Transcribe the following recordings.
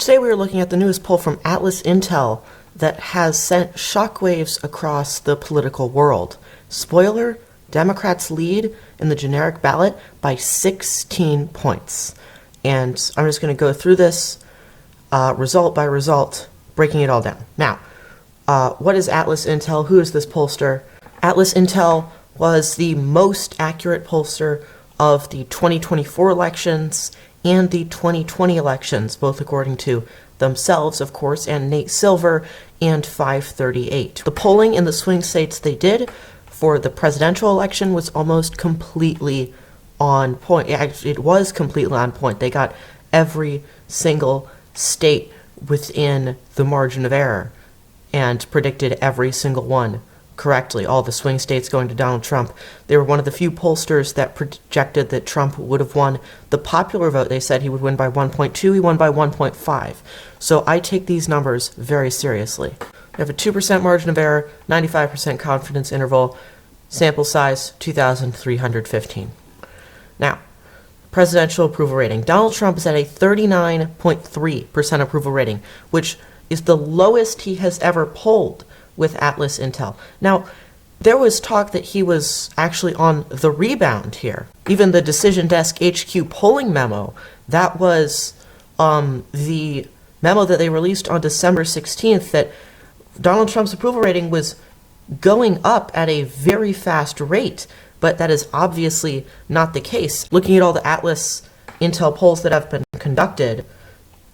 Today we are looking at the newest poll from AtlasIntel that has sent shockwaves across the political world. Spoiler, Democrats lead in the generic ballot by 16 points. And I'm just going to go through this result by result, breaking it all down. Now, what is AtlasIntel? Who is this pollster? AtlasIntel was the most accurate pollster of the 2024 elections and the 2020 elections, both according to themselves, of course, and Nate Silver and 538. The polling in the swing states they did for the presidential election was almost completely on point. It was completely on point. They got every single state within the margin of error and predicted every single one correctly. All the swing states going to Donald Trump. They were one of the few pollsters that projected that Trump would have won the popular vote. They said he would win by 1.2. He won by 1.5. So I take these numbers very seriously. We have a 2% margin of error, 95% confidence interval, sample size 2,315. Now, presidential approval rating. Donald Trump is at a 39.3% approval rating, which is the lowest he has ever polled with AtlasIntel. Now, there was talk that he was actually on the rebound here. Even the Decision Desk HQ polling memo, that was the memo that they released on December 16th, that Donald Trump's approval rating was going up at a very fast rate, but that is obviously not the case. Looking at all the AtlasIntel polls that have been conducted,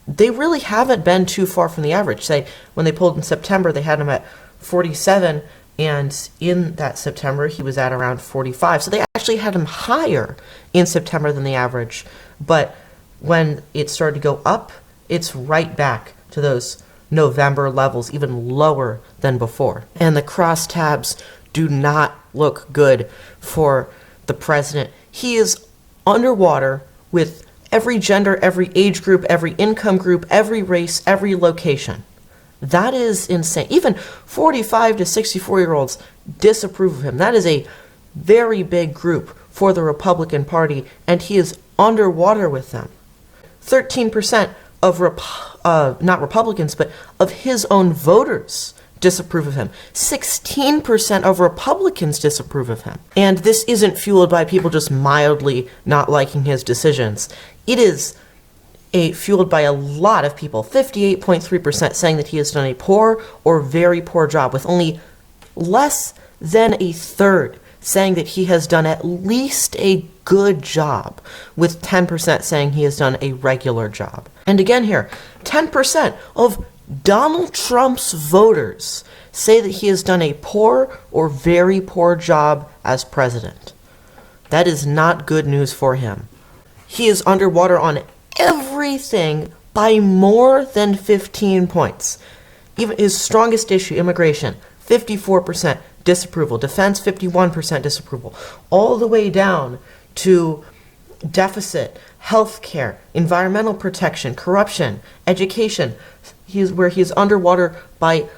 they really haven't been too far from the average. Say, when they polled in September, they had him at 47, and in that September, he was at around 45. So they actually had him higher in September than the average, but when it started to go up, it's right back to those November levels, even lower than before. And the crosstabs do not look good for the president. He is underwater with every gender, every age group, every income group, every race, every location. That is insane. Even 45 to 64-year-olds disapprove of him. That is a very big group for the Republican Party, and he is underwater with them. 13% of not Republicans, but of his own voters disapprove of him. 16% of Republicans disapprove of him. And this isn't fueled by people just mildly not liking his decisions. It is fueled by a lot of people, 58.3% saying that he has done a poor or very poor job, with only less than a third saying that he has done at least a good job, with 10% saying he has done a regular job. And again here, 10% of Donald Trump's voters say that he has done a poor or very poor job as president. That is not good news for him. He is underwater on everything by more than 15 points. Even his strongest issue, immigration, 54% disapproval. Defense, 51% disapproval. All the way down to deficit, healthcare, environmental protection, corruption, education. He is underwater by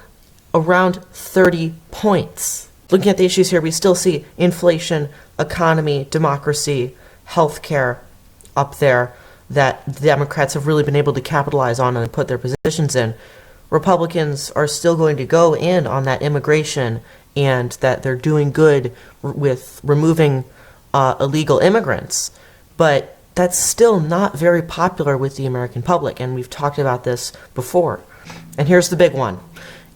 around 30 points. Looking at the issues here, we still see inflation, economy, democracy, healthcare up there that the Democrats have really been able to capitalize on and put their positions in. Republicans are still going to go in on that immigration, and that they're doing good with removing illegal immigrants. But that's still not very popular with the American public, and we've talked about this before. And here's the big one.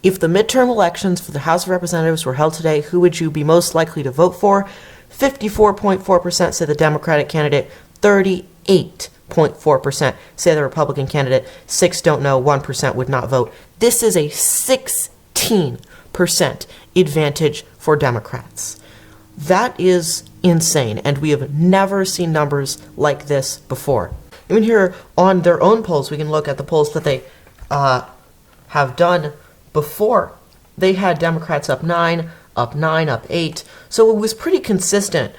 If the midterm elections for the House of Representatives were held today, who would you be most likely to vote for? 54.4% say the Democratic candidate, 38.4% say the Republican candidate, 6 don't know, 1% would not vote. This is a 16% advantage for Democrats. That is insane, and we have never seen numbers like this before. Even here on their own polls, we can look at the polls that they have done before. They had Democrats up 9, up 8. So it was pretty consistent,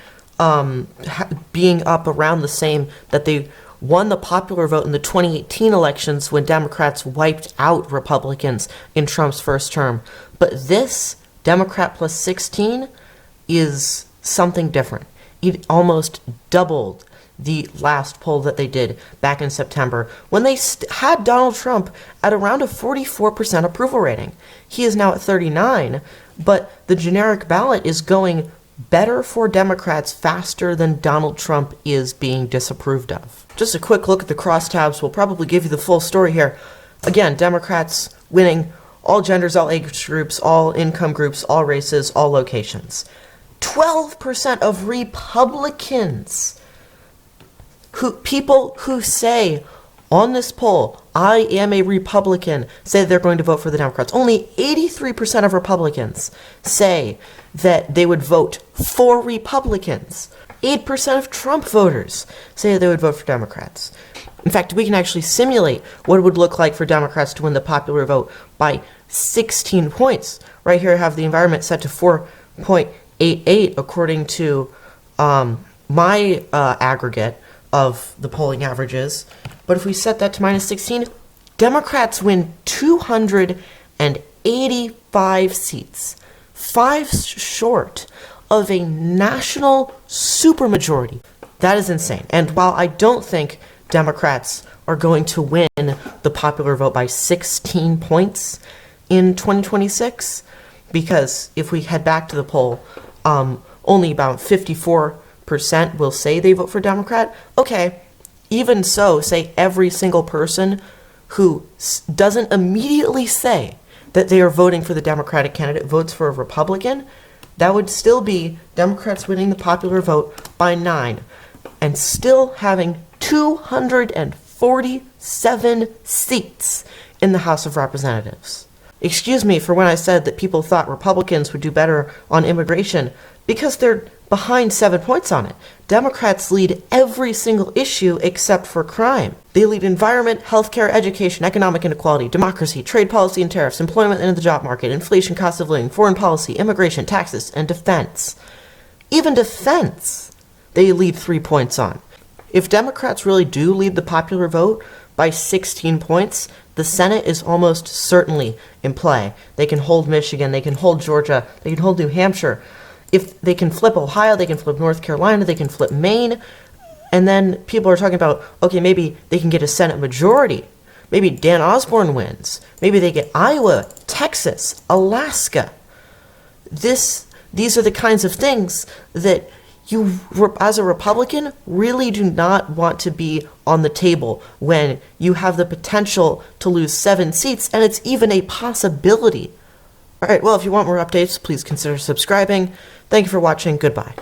being up around the same, that they won the popular vote in the 2018 elections when Democrats wiped out Republicans in Trump's first term. But this, Democrat plus 16, is something different. It almost doubled the last poll that they did back in September, when they had Donald Trump at around a 44% approval rating. He is now at 39, but the generic ballot is going better for Democrats faster than Donald Trump is being disapproved of. Just a quick look at the crosstabs will probably give you the full story here. Again, Democrats winning all genders, all age groups, all income groups, all races, all locations. 12% of Republicans, people who say on this poll, I am a Republican, say they're going to vote for the Democrats. Only 83% of Republicans say that they would vote for Republicans. 8% of Trump voters say they would vote for Democrats. In fact, we can actually simulate what it would look like for Democrats to win the popular vote by 16 points. Right here I have the environment set to 4.88 according to my aggregate of the polling averages. But if we set that to minus 16, Democrats win 285 seats, 5 short of a national supermajority. That is insane. And while I don't think Democrats are going to win the popular vote by 16 points in 2026, because if we head back to the poll, only about 54% will say they vote for Democrat. Okay, even so, say every single person who doesn't immediately say that they are voting for the Democratic candidate votes for a Republican, that would still be Democrats winning the popular vote by 9 and still having 247 seats in the House of Representatives. Excuse me for when I said that people thought Republicans would do better on immigration, because they're behind 7 points on it. Democrats lead every single issue except for crime. They lead environment, healthcare, education, economic inequality, democracy, trade policy and tariffs, employment and the job market, inflation, cost of living, foreign policy, immigration, taxes, and defense. Even defense, they lead 3 points on. If Democrats really do lead the popular vote by 16 points, the Senate is almost certainly in play. They can hold Michigan, they can hold Georgia, they can hold New Hampshire. If they can flip Ohio, they can flip North Carolina, they can flip Maine, and then people are talking about, okay, maybe they can get a Senate majority. Maybe Dan Osborne wins. Maybe they get Iowa, Texas, Alaska. These are the kinds of things that you, as a Republican, really do not want to be on the table when you have the potential to lose 7 seats, and it's even a possibility. All right, well, if you want more updates, please consider subscribing. Thank you for watching. Goodbye.